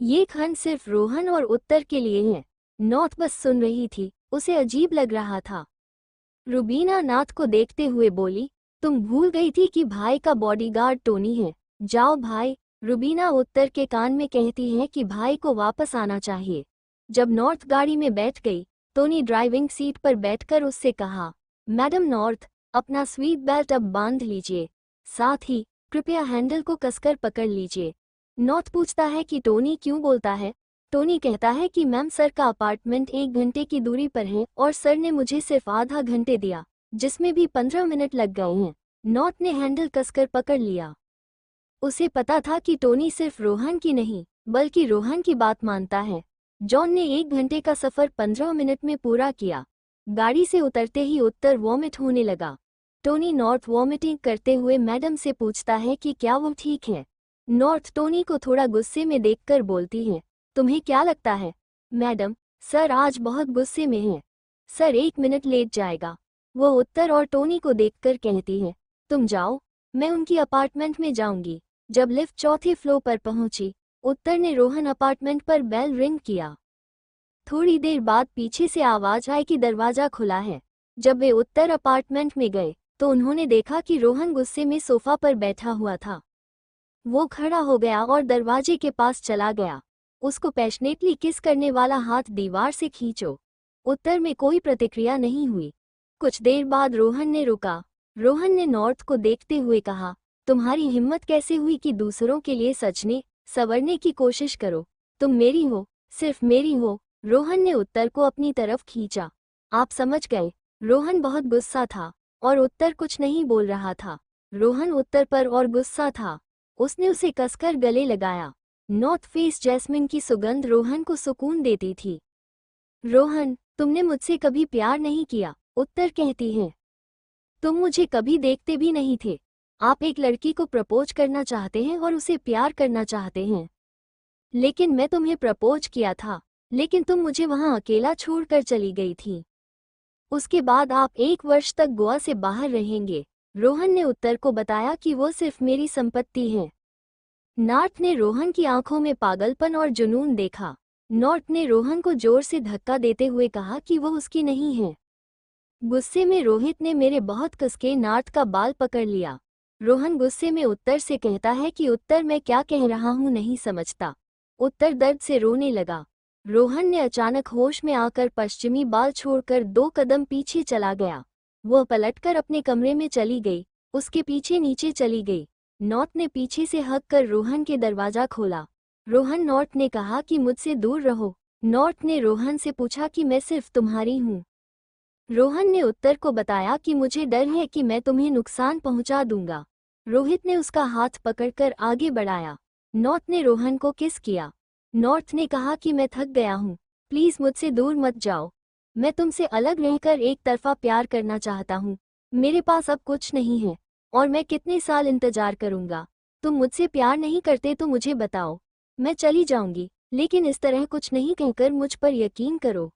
ये खंड सिर्फ रोहन और उत्तर के लिए है। नॉर्थ बस सुन रही थी, उसे अजीब लग रहा था। रुबीना नाथ को देखते हुए बोली, तुम भूल गई थी कि भाई का बॉडीगार्ड टोनी है। जाओ भाई। रुबीना उत्तर के कान में कहती है कि भाई को वापस आना चाहिए। जब नॉर्थ गाड़ी में बैठ गई, टोनी ड्राइविंग सीट पर बैठकर उससे कहा, मैडम नॉर्थ, अपना स्वीट बेल्ट अब बांध लीजिए, साथ ही कृपया हैंडल को कसकर पकड़ लीजिए। नॉर्थ पूछता है कि टोनी क्यों बोलता है। टोनी कहता है कि मैम, सर का अपार्टमेंट 1 घंटे की दूरी पर है और सर ने मुझे सिर्फ आधा घंटे दिया, जिसमें भी 15 मिनट लग गए हैं। नॉर्थ ने हैंडल कसकर पकड़ लिया। उसे पता था कि टोनी सिर्फ रोहन की नहीं, बल्कि रोहन की बात मानता है। जॉन ने 1 घंटे का सफर 15 मिनट में पूरा किया। गाड़ी से उतरते ही उत्तर वॉमिट होने लगा। टोनी नॉर्थ वॉमिटिंग करते हुए मैडम से पूछता है कि क्या वो ठीक है। नॉर्थ टोनी को थोड़ा गुस्से में देखकर बोलती है, तुम्हें क्या लगता है मैडम, सर आज बहुत गुस्से में हैं। सर 1 मिनट लेट जाएगा। वो उत्तर और टोनी को देखकर कहती है, तुम जाओ, मैं उनकी अपार्टमेंट में जाऊंगी। जब लिफ्ट चौथे फ्लोर पर पहुंची, उत्तर ने रोहन अपार्टमेंट पर बेल रिंग किया। थोड़ी देर बाद पीछे से आवाज आई कि दरवाजा खुला है। जब वे उत्तर अपार्टमेंट में गए तो उन्होंने देखा कि रोहन गुस्से में सोफा पर बैठा हुआ था। वो खड़ा हो गया और दरवाजे के पास चला गया। उसको पैशनेटली किस करने वाला हाथ दीवार से खींचो। उत्तर में कोई प्रतिक्रिया नहीं हुई। कुछ देर बाद रोहन ने रुका। रोहन ने नॉर्थ को देखते हुए कहा, तुम्हारी हिम्मत कैसे हुई कि दूसरों के लिए सचने संवरने की कोशिश करो। तुम मेरी हो, सिर्फ मेरी हो। रोहन ने उत्तर को अपनी तरफ खींचा। आप समझ गए। रोहन बहुत गुस्सा था और उत्तर कुछ नहीं बोल रहा था। रोहन उत्तर पर और गुस्सा था। उसने उसे कसकर गले लगाया। नॉर्थ फेस जैस्मिन की सुगंध रोहन को सुकून देती थी। रोहन, तुमने मुझसे कभी प्यार नहीं किया, उत्तर कहती है। तुम मुझे कभी देखते भी नहीं थे। आप एक लड़की को प्रपोज करना चाहते हैं और उसे प्यार करना चाहते हैं। लेकिन मैं तुम्हें प्रपोज किया था, लेकिन तुम मुझे वहां अकेला छोड़कर चली गई थी। उसके बाद आप 1 वर्ष तक गोवा से बाहर रहेंगे। रोहन ने उत्तर को बताया कि वो सिर्फ मेरी संपत्ति है। नॉर्थ ने रोहन की आंखों में पागलपन और जुनून देखा। नॉर्थ ने रोहन को जोर से धक्का देते हुए कहा कि वो उसकी नहीं है। गुस्से में रोहित ने मेरे बहुत कसके नॉर्थ का बाल पकड़ लिया। रोहन गुस्से में उत्तर से कहता है कि उत्तर, मैं क्या कह रहा हूँ नहीं समझता। उत्तर दर्द से रोने लगा। रोहन ने अचानक होश में आकर पश्चिमी बाल छोड़कर 2 कदम पीछे चला गया। वह पलटकर अपने कमरे में चली गई, उसके पीछे नीचे चली गई। नॉर्थ ने पीछे से हक कर रोहन के दरवाजा खोला। रोहन, नॉर्थ ने कहा कि मुझसे दूर रहो। नॉर्थ ने रोहन से पूछा कि मैं सिर्फ तुम्हारी हूँ। रोहन ने उत्तर को बताया कि मुझे डर है कि मैं तुम्हें नुकसान पहुंचा दूंगा। रोहित ने उसका हाथ पकड़कर आगे बढ़ाया। नॉर्थ ने रोहन को किस किया। नॉर्थ ने कहा कि मैं थक गया हूँ, प्लीज मुझसे दूर मत जाओ। मैं तुमसे अलग रहकर एक तरफा प्यार करना चाहता हूँ। मेरे पास अब कुछ नहीं है और मैं कितने साल इंतजार करूंगा। तुम मुझसे प्यार नहीं करते तो मुझे बताओ, मैं चली जाऊंगी, लेकिन इस तरह कुछ नहीं कहकर मुझ पर यकीन करो।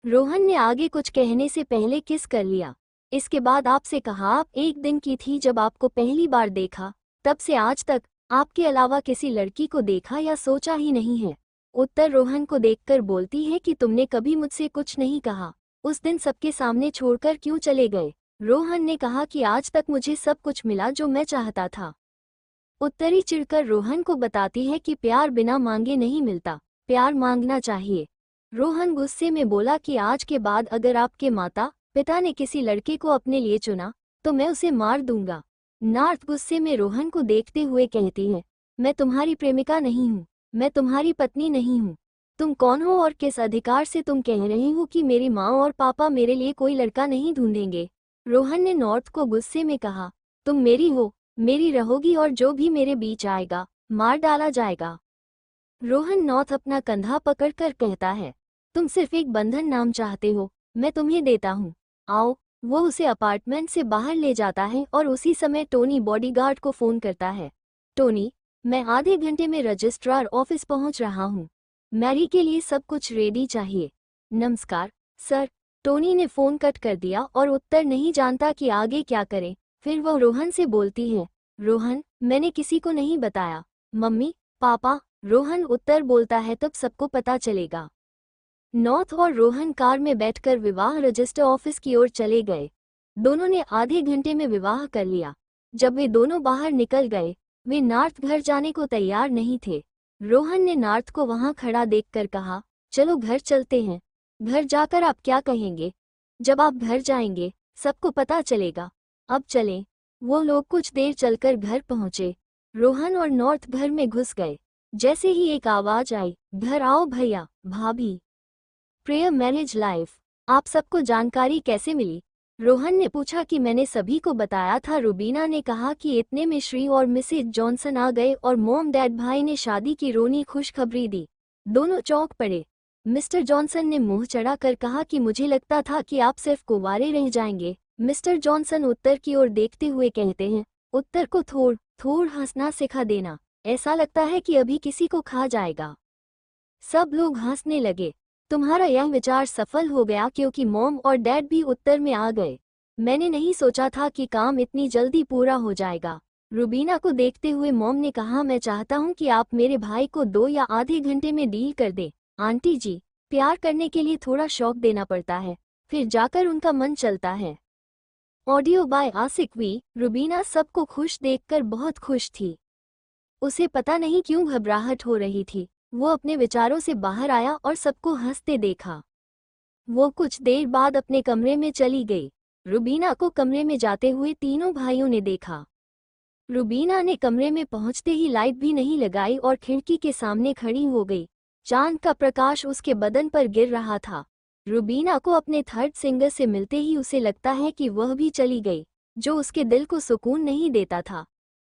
रोहन ने आगे कुछ कहने से पहले किस कर लिया। इसके बाद आपसे कहा, आप एक दिन की थी जब आपको पहली बार देखा, तब से आज तक आपके अलावा किसी लड़की को देखा या सोचा ही नहीं है। उत्तर रोहन को देखकर बोलती है कि तुमने कभी मुझसे कुछ नहीं कहा। उस दिन सबके सामने छोड़कर क्यों चले गए। रोहन ने कहा कि आज तक मुझे सब कुछ मिला जो मैं चाहता था। उत्तरी चिढ़कर रोहन को बताती है कि प्यार बिना मांगे नहीं मिलता, प्यार मांगना चाहिए। रोहन गुस्से में बोला कि आज के बाद अगर आपके माता पिता ने किसी लड़के को अपने लिए चुना तो मैं उसे मार दूंगा। नॉर्थ गुस्से में रोहन को देखते हुए कहती है, मैं तुम्हारी प्रेमिका नहीं हूँ, मैं तुम्हारी पत्नी नहीं हूँ। तुम कौन हो और किस अधिकार से तुम कह रहे हो कि मेरी माँ और पापा मेरे लिए कोई लड़का नहीं ढूंढेंगे। रोहन ने नॉर्थ को गुस्से में कहा, तुम मेरी हो, मेरी रहोगी और जो भी मेरे बीच आएगा मार डाला जाएगा। रोहन नॉर्थ अपना कंधा पकड़कर कहता है, तुम सिर्फ एक बंधन नाम चाहते हो, मैं तुम्हें देता हूँ, आओ। वो उसे अपार्टमेंट से बाहर ले जाता है और उसी समय टोनी बॉडीगार्ड को फोन करता है। टोनी, मैं आधे घंटे में रजिस्ट्रार ऑफिस पहुंच रहा हूँ। मैरी के लिए सब कुछ रेडी चाहिए। नमस्कार सर। टोनी ने फोन कट कर दिया और उत्तर नहीं जानता कि आगे क्या करे। फिर वह रोहन से बोलती है, रोहन, मैंने किसी को नहीं बताया, मम्मी पापा, रोहन उत्तर बोलता है तब सबको पता चलेगा। नॉर्थ और रोहन कार में बैठकर विवाह रजिस्टर ऑफिस की ओर चले गए। दोनों ने आधे घंटे में विवाह कर लिया। जब वे दोनों बाहर निकल गए, वे नार्थ घर जाने को तैयार नहीं थे। रोहन ने नार्थ को वहां खड़ा देखकर कहा, चलो घर चलते हैं। घर जाकर आप क्या कहेंगे? जब आप घर जाएंगे सबको पता चलेगा। अब चलें। वो लोग कुछ देर चलकर घर पहुंचे। रोहन और नॉर्थ घर में घुस गए। जैसे ही एक आवाज आई, घर आओ भैया भाभी। प्रेयर मैरिज लाइफ, आप सबको जानकारी कैसे मिली? रोहन ने पूछा कि मैंने सभी को बताया था। रुबीना ने कहा कि इतने में श्री और मिसेज जॉनसन आ गए और मॉम डैड भाई ने शादी की रोनी खुशखबरी दी। दोनों चौंक पड़े। मिस्टर जॉनसन ने मुंह चढ़ा कर कहा कि मुझे लगता था कि आप सिर्फ कुंवारे रह जाएंगे। मिस्टर जॉनसन उत्तर की ओर देखते हुए कहते हैं, उत्तर को थोड़ हंसना सिखा देना, ऐसा लगता है कि अभी किसी को खा जाएगा। सब लोग हंसने लगे। तुम्हारा यह विचार सफल हो गया क्योंकि मॉम और डैड भी उत्तर में आ गए। मैंने नहीं सोचा था कि काम इतनी जल्दी पूरा हो जाएगा। रुबीना को देखते हुए मॉम ने कहा, मैं चाहता हूं कि आप मेरे भाई को 2 या आधे घंटे में डील कर दें। आंटी जी, प्यार करने के लिए थोड़ा शौक देना पड़ता है, फिर जाकर उनका मन चलता है। Audio by Asik V. Rubina सबको खुश देखकर बहुत खुश थी। उसे पता नहीं क्यों घबराहट हो रही थी। वो अपने विचारों से बाहर आया और सबको हंसते देखा। वो कुछ देर बाद अपने कमरे में चली गई। रुबीना को कमरे में जाते हुए तीनों भाइयों ने देखा। रुबीना ने कमरे में पहुंचते ही लाइट भी नहीं लगाई और खिड़की के सामने खड़ी हो गई। चांद का प्रकाश उसके बदन पर गिर रहा था। रुबीना को अपने थर्ड सिंगर से मिलते ही उसे लगता है कि वह भी चली गई, जो उसके दिल को सुकून नहीं देता था।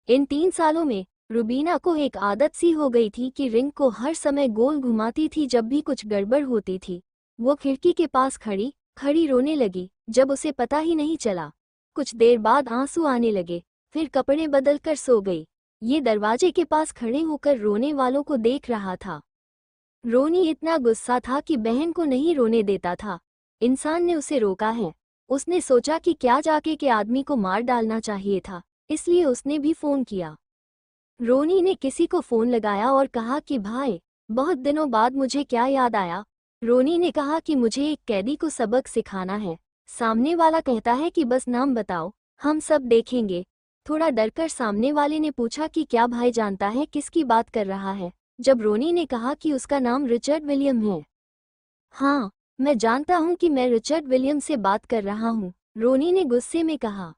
इन 3 सालों में रुबीना को एक आदत सी हो गई थी कि रिंग को हर समय गोल घुमाती थी जब भी कुछ गड़बड़ होती थी। वो खिड़की के पास खड़ी रोने लगी, जब उसे पता ही नहीं चला। कुछ देर बाद आंसू आने लगे, फिर कपड़े बदलकर सो गई। ये दरवाजे के पास खड़े होकर रोने वालों को देख रहा था। रोनी इतना गुस्सा था कि बहन को नहीं रोने देता था। इंसान ने उसे रोका है। उसने सोचा कि क्या जाके के आदमी को मार डालना चाहिए था, इसलिए उसने भी फोन किया। रोनी ने किसी को फोन लगाया और कहा कि भाई, बहुत दिनों बाद मुझे क्या याद आया। रोनी ने कहा कि मुझे एक कैदी को सबक सिखाना है। सामने वाला कहता है कि बस नाम बताओ, हम सब देखेंगे। थोड़ा डरकर सामने वाले ने पूछा कि क्या भाई जानता है किसकी बात कर रहा है? जब रोनी ने कहा कि उसका नाम रिचर्ड विलियम है। हाँ, मैं जानता हूँ कि मैं रिचर्ड विलियम से बात कर रहा हूँ, रोनी ने गुस्से में कहा।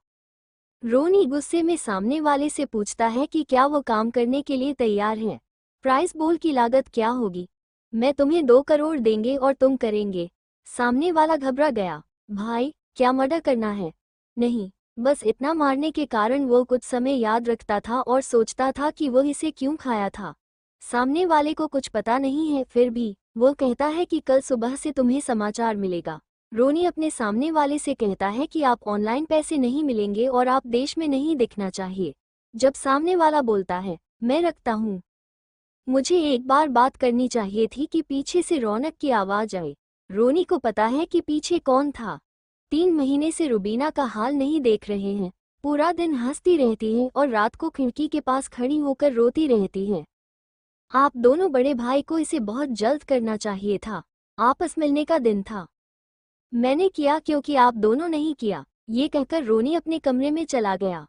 रोनी गुस्से में सामने वाले से पूछता है कि क्या वो काम करने के लिए तैयार है। प्राइस बॉल की लागत क्या होगी? मैं तुम्हें 2 करोड़ देंगे और तुम करेंगे। सामने वाला घबरा गया। भाई, क्या मर्डर करना है? नहीं, बस इतना मारने के कारण वो कुछ समय याद रखता था और सोचता था कि वो इसे क्यों खाया था। सामने वाले को कुछ पता नहीं है, फिर भी वो कहता है कि कल सुबह से तुम्हें समाचार मिलेगा। रोनी अपने सामने वाले से कहता है कि आप ऑनलाइन पैसे नहीं मिलेंगे और आप देश में नहीं दिखना चाहिए। जब सामने वाला बोलता है, मैं रखता हूँ, मुझे एक बार बात करनी चाहिए थी, कि पीछे से रौनक की आवाज आई। रोनी को पता है कि पीछे कौन था। 3 महीने से रुबीना का हाल नहीं देख रहे हैं। पूरा दिन हंसती रहती है और रात को खिड़की के पास खड़ी होकर रोती रहती है। आप दोनों बड़े भाई को इसे बहुत जल्द करना चाहिए था। आपस मिलने का दिन था। मैंने किया क्योंकि आप दोनों नहीं किया। ये कहकर रोनी अपने कमरे में चला गया।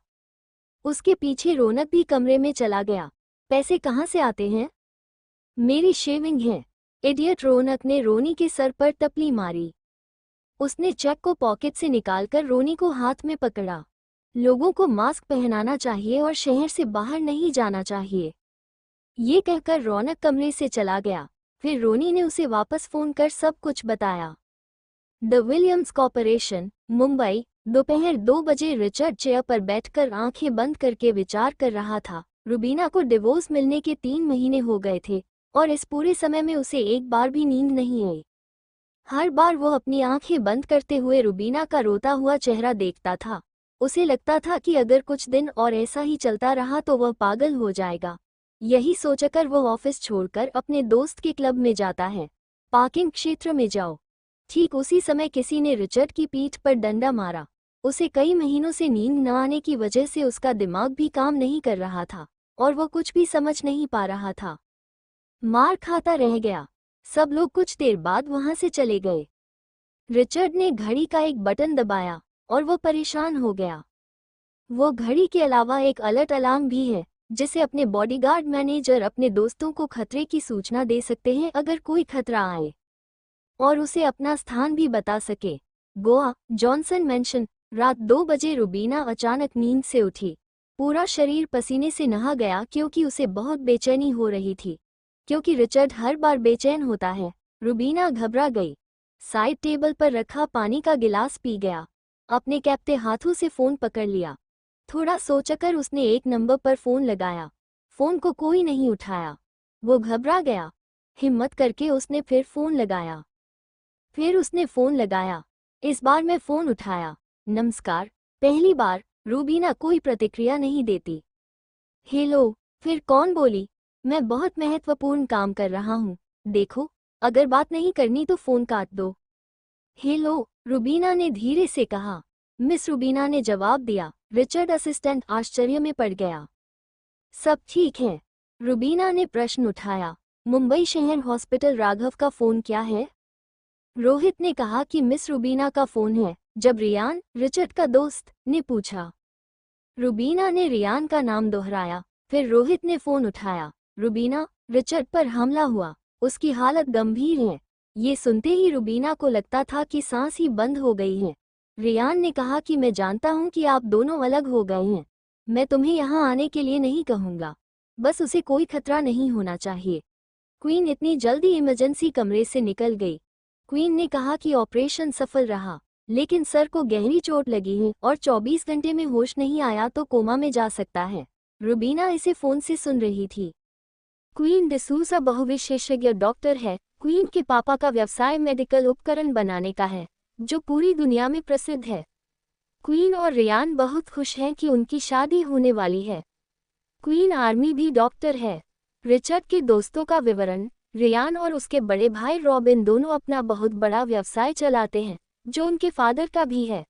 उसके पीछे रौनक भी कमरे में चला गया। पैसे कहाँ से आते हैं? मेरी शेविंग है। इडियट, रौनक ने रोनी के सर पर टपली मारी। उसने चेक को पॉकेट से निकालकर रोनी को हाथ में पकड़ा। लोगों को मास्क पहनाना चाहिए और शहर से बाहर नहीं जाना चाहिए। ये कहकर रौनक कमरे से चला गया। फिर रोनी ने उसे वापस फोन कर सब कुछ बताया। The Williams corporation, Mumbai. दोपहर 2 बजे रिचर्ड चेयर पर बैठकर आंखें बंद करके विचार कर रहा था। रुबीना को डिवोर्स मिलने के 3 महीने हो गए थे और इस पूरे समय में उसे एक बार भी नींद नहीं आई। हर बार वो अपनी आंखें बंद करते हुए रुबीना का रोता हुआ चेहरा देखता था। उसे लगता था कि अगर कुछ दिन और ऐसा ही चलता रहा तो वह पागल हो जाएगा। यही सोचकर वो ऑफिस छोड़कर अपने दोस्त के क्लब में जाता है। पार्किंग क्षेत्र में जाओ। ठीक उसी समय किसी ने रिचर्ड की पीठ पर डंडा मारा। उसे कई महीनों से नींद न आने की वजह से उसका दिमाग भी काम नहीं कर रहा था और वो कुछ भी समझ नहीं पा रहा था। मार खाता रह गया। सब लोग कुछ देर बाद वहां से चले गए। रिचर्ड ने घड़ी का एक बटन दबाया और वो परेशान हो गया। वो घड़ी के अलावा एक अलर्ट अलार्म भी है जिसे अपने बॉडीगार्ड मैनेजर अपने दोस्तों को खतरे की सूचना दे सकते हैं अगर कोई खतरा आए, और उसे अपना स्थान भी बता सके। Goa Johnson mention. रात 2 बजे रुबीना अचानक नींद से उठी। पूरा शरीर पसीने से नहा गया क्योंकि उसे बहुत बेचैनी हो रही थी। क्योंकि रिचर्ड हर बार बेचैन होता है, रुबीना घबरा गई। साइड टेबल पर रखा पानी का गिलास पी गया। अपने कैप्टे हाथों से फोन पकड़ लिया। थोड़ा सोचकर उसने एक नंबर पर फोन लगाया। फोन को कोई नहीं उठाया। वो घबरा गया। हिम्मत करके उसने फिर फोन लगाया। फिर उसने फोन लगाया। इस बार मैं फोन उठाया। नमस्कार। पहली बार। रूबीना कोई प्रतिक्रिया नहीं देती। हेलो। फिर कौन बोली? मैं बहुत महत्वपूर्ण काम कर रहा हूँ। देखो, अगर बात नहीं करनी तो फोन काट दो। हेलो, रूबीना ने धीरे से कहा। मिस रूबीना ने जवाब दिया। रिचर्ड असिस्टेंट आश्चर्य में पड़ गया। सब ठीक है? रूबीना ने प्रश्न उठाया। मुंबई शहर हॉस्पिटल राघव का फोन क्या है? रोहित ने कहा कि मिस रूबीना का फोन है। जब रियान, रिचर्ड का दोस्त, ने पूछा। रूबीना ने रियान का नाम दोहराया। फिर रोहित ने फोन उठाया। रूबीना, रिचर्ड पर हमला हुआ। उसकी हालत गंभीर है। ये सुनते ही रूबीना को लगता था कि सांस ही बंद हो गई है। रियान ने कहा कि मैं जानता हूं कि आप दोनों अलग हो गए हैं। मैं तुम्हें यहाँ आने के लिए नहीं कहूँगा। बस उसे कोई खतरा नहीं होना चाहिए। क्वीन इतनी जल्दी इमरजेंसी कमरे से निकल गई। क्वीन ने कहा कि ऑपरेशन सफल रहा, लेकिन सर को गहरी चोट लगी है और 24 घंटे में होश नहीं आया तो कोमा में जा सकता है। रूबीना इसे फोन से सुन रही थी। क्वीन डिसूजा बहुविशेषज्ञ डॉक्टर है। क्वीन के पापा का व्यवसाय मेडिकल उपकरण बनाने का है, जो पूरी दुनिया में प्रसिद्ध है। क्वीन और रियान बहुत खुश हैं कि उनकी शादी होने वाली है। क्वीन आर्मी भी डॉक्टर है। रिचर्ड के दोस्तों का विवरण। रियान और उसके बड़े भाई रॉबिन दोनों अपना बहुत बड़ा व्यवसाय चलाते हैं, जो उनके फादर का भी है।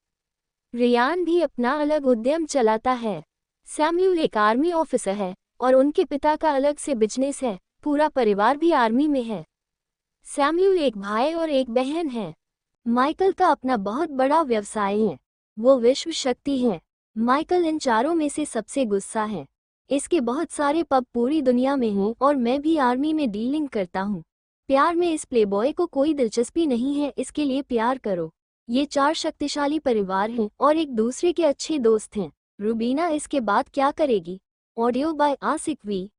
रियान भी अपना अलग उद्यम चलाता है। सैम्यूल एक आर्मी ऑफिसर है और उनके पिता का अलग से बिजनेस है। पूरा परिवार भी आर्मी में है। सैम्यूल एक भाई और एक बहन है। माइकल का अपना बहुत बड़ा व्यवसाय है। वो विश्व शक्ति है। माइकल इन चारों में से सबसे गुस्सा है। इसके बहुत सारे पब पूरी दुनिया में हैं और मैं भी आर्मी में डीलिंग करता हूँ। प्यार में इस प्लेबॉय को कोई दिलचस्पी नहीं है, इसके लिए प्यार करो। ये 4 शक्तिशाली परिवार हैं और एक दूसरे के अच्छे दोस्त हैं। रूबीना इसके बाद क्या करेगी? Audio by Asif we.